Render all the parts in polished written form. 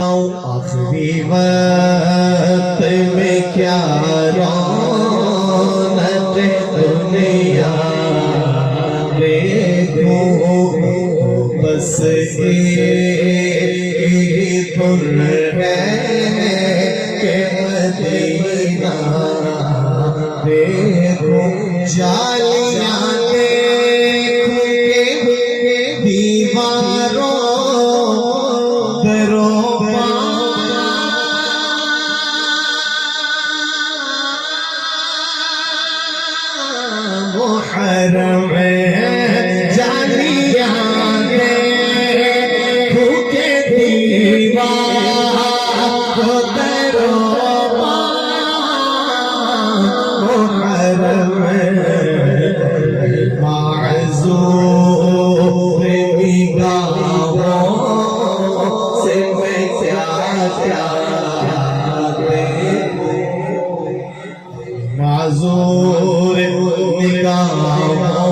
आखिरी वक्त में क्या रौनक दुनिया देखो, बस एक धुन है कि मदीना देखो। जालियां देखो दीवारों दरों मुहर्रम जालियां देखो के दीवारों दरों मुहर्रम माज़ूर निगाहों से मैं क्या क्या देखूं, माज़ूर निगाहों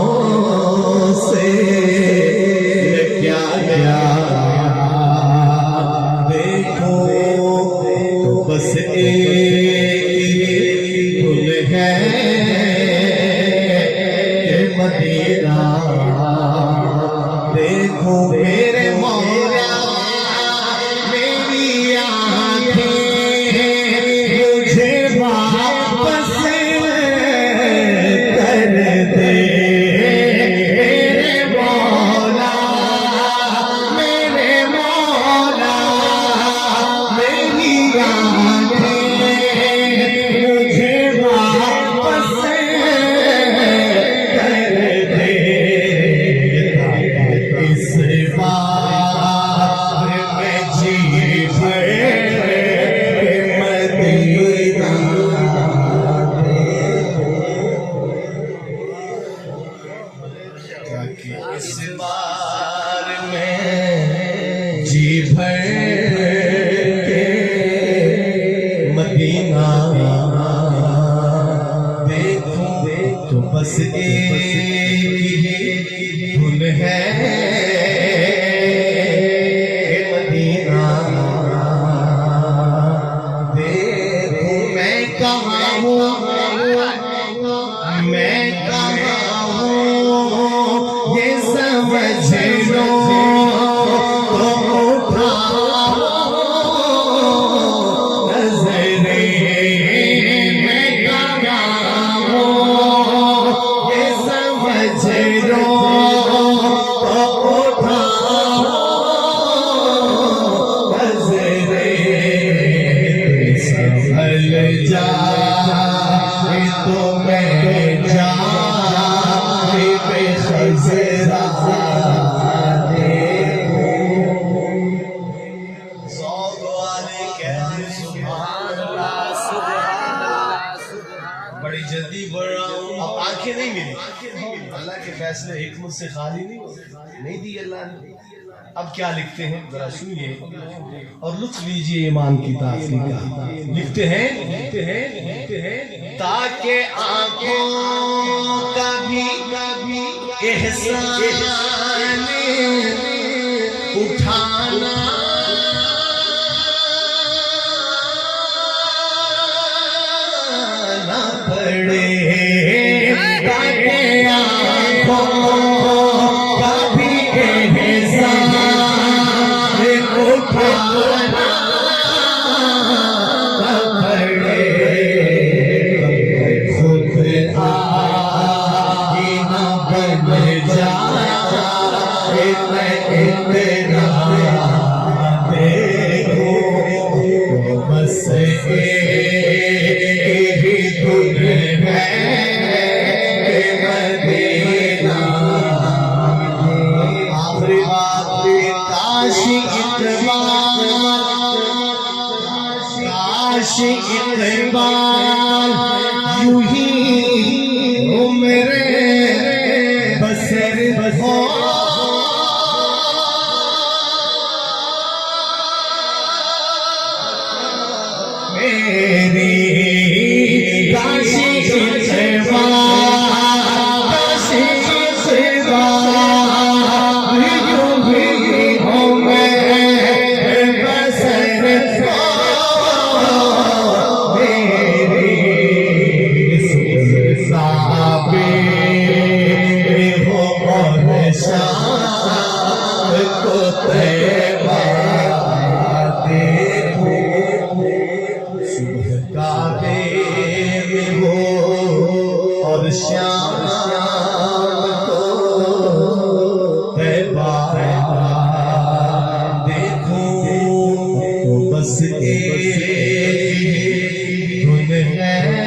से क्या क्या देखूं। तो बस एक धुन है कि मदीना देखो। मेरे मौला मेरी आँखें मुझे वापस कर दे। मेरे मौला मेरी आँखें मुझे वापस कर दे। इस बार मैं जी भर मदीना इस बार मैं जी भर के मदीना देखूं। तो बस एक धुन है कि मदीना देखूं। मैं कहाँ हूँ, मैं कहाँ हूँ ये समझ लो तो उठाओ नज़रें। मैं कहाँ हूँ ये समझ लो तो उठाओ नज़रें। संभल जाए तो मैं जाए बेखज़रा बड़ी जल्दी बढ़ रहा हूँ। अब आंखें नहीं मिली, अल्लाह के फैसले हिकमत से खाली नहीं दी अल्लाह ने। अब क्या लिखते हैं जरा सुनिए और लुत्फ लीजिए ईमान की ताज़गी का। लिखते हैं ताकि आंखों का भी एहसान उठाना ना पड़े, ताकि आंखों का भी एहसान उठाना ना पड़े। खुद आईना बन जाए मैं इतना देखूं। बस एक ही धुन है कि मदीना। आखिरी बात, काश इकबाल यूं ही उम्र बसर हो। मेरी काश इकबाल यूं ही हो मैं बसर श्याम को तैबा देखूं तो बस एक धुन है